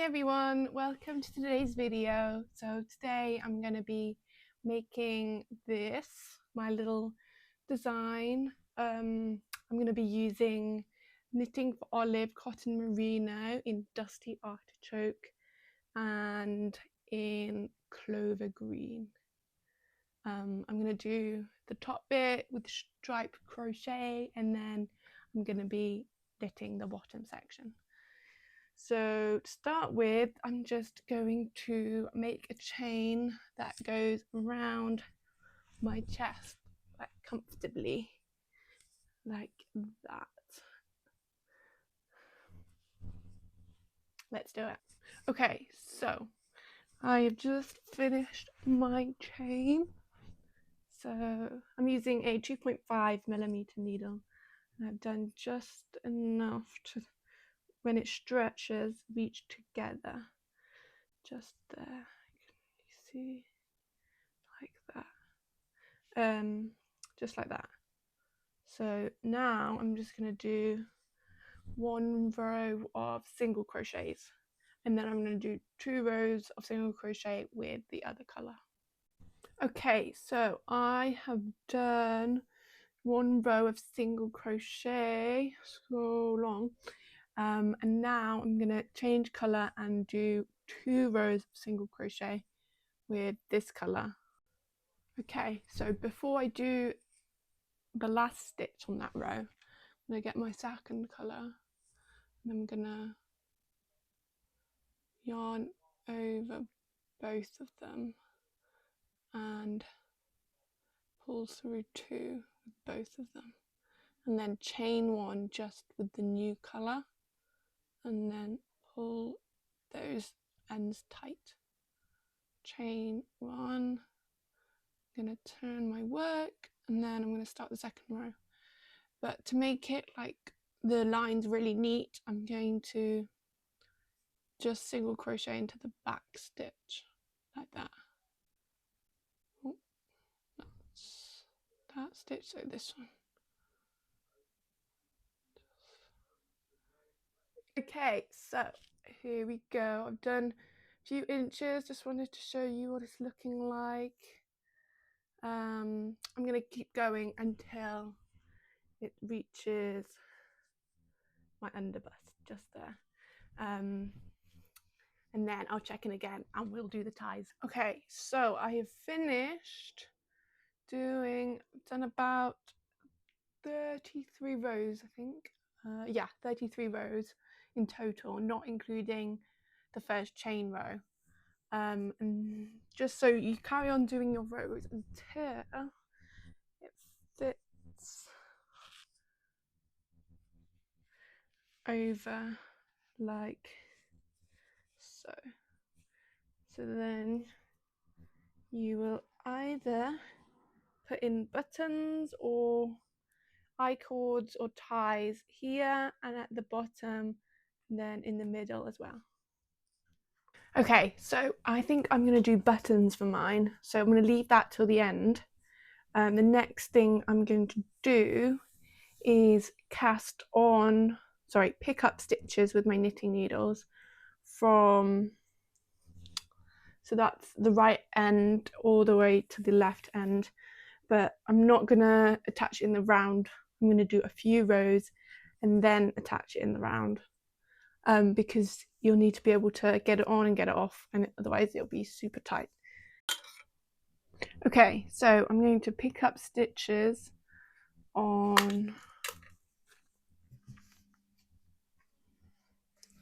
everyone, welcome to today's video. So today I'm going to be making this, my little design. I'm going to be using Knitting for Olive cotton merino in dusty artichoke and in clover green. I'm going to do the top bit with striped crochet, and then I'm going to be knitting the bottom section. So to start with, I'm just going to make a chain that goes around my chest like comfortably, like that. Let's do it. Okay, so I have just finished my chain. So I'm using a 2.5mm needle, and I've done just enough to, when it stretches, reach together. Just there, you see, like that. Just like that. So now I'm just going to do one row of single crochets, and then I'm going to do 2 rows of single crochet with the other color. Okay, so I have done 1 row of single crochet, so long, and now I'm going to change color and do 2 rows of single crochet with this color. Okay, so before I do the last stitch on that row, I'm going to get my second colour, and I'm going to yarn over both of them and pull through 2 with both of them, and then chain 1 just with the new colour, and then pull those ends tight. Chain 1, I'm going to turn my work, and then I'm going to start the second row. But to make it like the lines really neat, I'm going to just single crochet into the back stitch like that. Oh, that's that stitch, so this one. Okay, so here we go. I've done a few inches, just wanted to show you what it's looking like. I'm going to keep going until it reaches my underbust, just there. And then I'll check in again and we'll do the ties. Okay, so I have finished done about 33 rows, I think. Yeah, 33 rows in total, not including the first chain row. And just so you carry on doing your rows until it fits over like so. So then you will either put in buttons or I-cords or ties here and at the bottom, and then in the middle as well. Okay, so I think I'm going to do buttons for mine, so I'm going to leave that till the end. The next thing I'm going to do is pick up stitches with my knitting needles from, so that's the right end all the way to the left end, but I'm not going to attach it in the round. I'm going to do a few rows and then attach it in the round, because you'll need to be able to get it on and get it off, and otherwise it'll be super tight. Okay, so I'm going to pick up stitches on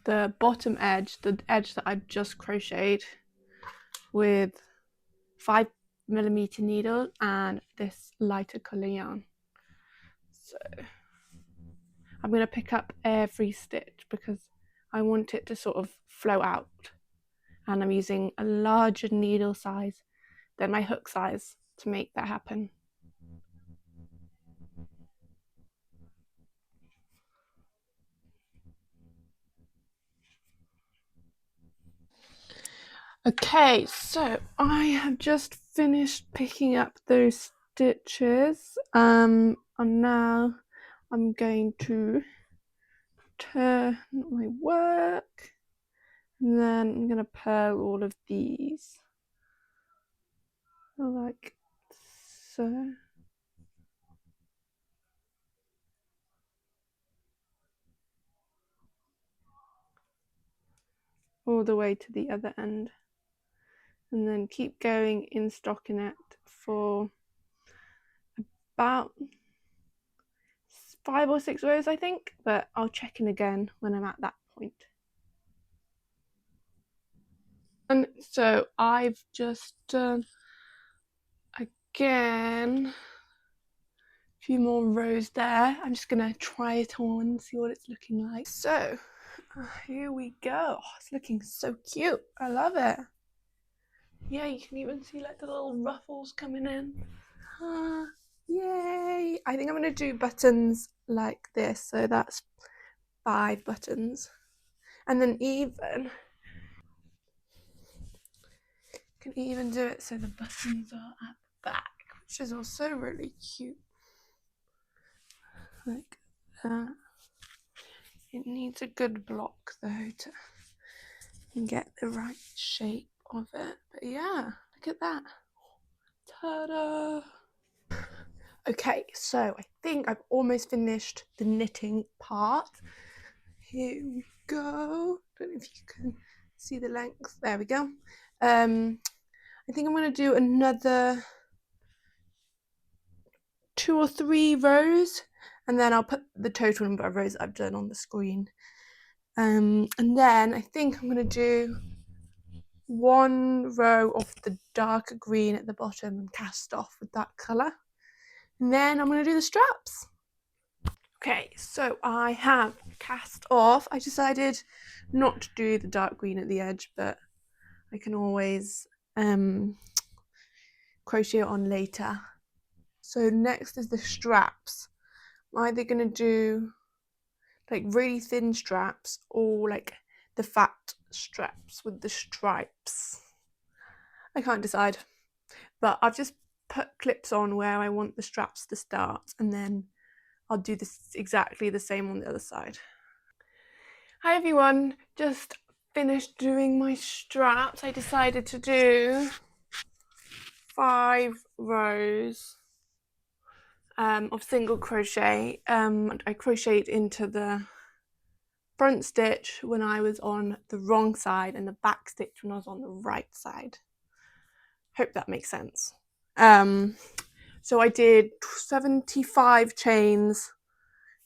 the bottom edge, the edge that I've just crocheted, with 5mm needle and this lighter colour yarn. So I'm going to pick up every stitch because I want it to sort of flow out, and I'm using a larger needle size than my hook size to make that happen. Okay, so I have just finished picking up those stitches, and now I'm going to turn my work And then I'm going to purl all of these like so. All the way to the other end. And then keep going in stockinette for about 5 or 6 rows, I think, but I'll check in again when I'm at that point. And so I've just done again a few more rows there. I'm just gonna try it on and see what it's looking like. So here we go. Oh, it's looking so cute. I love it. Yeah, you can even see like the little ruffles coming in. Yay! I think I'm gonna do buttons like this, so that's 5 buttons, and then even can even do it so the buttons are at the back, which is also really cute, like that. It needs a good block though to get the right shape of it, but yeah, look at that. Ta-da! Okay, so I think I've almost finished the knitting part. Here we go. Don't know if you can see the length. There we go. I think I'm going to do another 2 or 3 rows, and then I'll put the total number of rows I've done on the screen. And then I think I'm going to do 1 row of the darker green at the bottom and cast off with that colour. And then I'm going to do the straps. Okay, so I have cast off. I decided not to do the dark green at the edge, but I can always crochet it on later. So next is the straps. I'm either going to do like really thin straps or like the fat straps with the stripes. I can't decide, but I've just put clips on where I want the straps to start, and then I'll do this exactly the same on the other side. Hi everyone, just finished doing my straps. I decided to do 5 rows of single crochet. I crocheted into the front stitch when I was on the wrong side and the back stitch when I was on the right side. Hope that makes sense. So I did 75 chains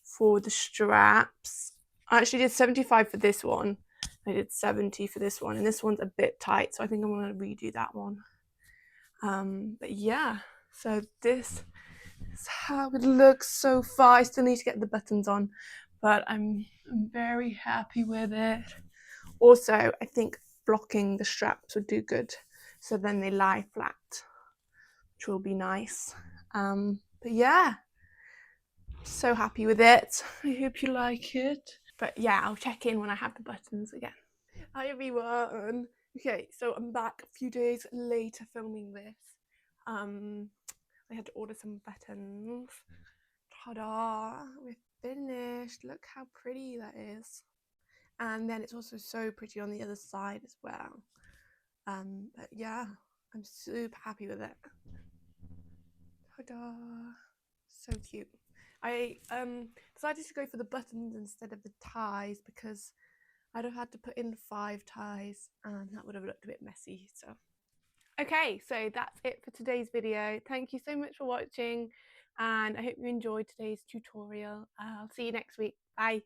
for the straps. I actually did 75 for this one. I did 70 for this one, and this one's a bit tight, so I think I'm going to redo that one. But yeah, so this is how it looks so far. I still need to get the buttons on, but I'm very happy with it. Also, I think blocking the straps would do good, so then they lie flat, which will be nice. But yeah, so happy with it. I hope you like it. But yeah, I'll check in when I have the buttons again. Hi everyone. Okay, so I'm back a few days later filming this. I had to order some buttons. Ta-da! We're finished. Look how pretty that is. And then it's also so pretty on the other side as well. But yeah, I'm super happy with it. Ta-da! So cute. I decided to go for the buttons instead of the ties because I'd have had to put in 5 ties and that would have looked a bit messy. So okay, so that's it for today's video. Thank you so much for watching, and I hope you enjoyed today's tutorial. I'll see you next week. Bye.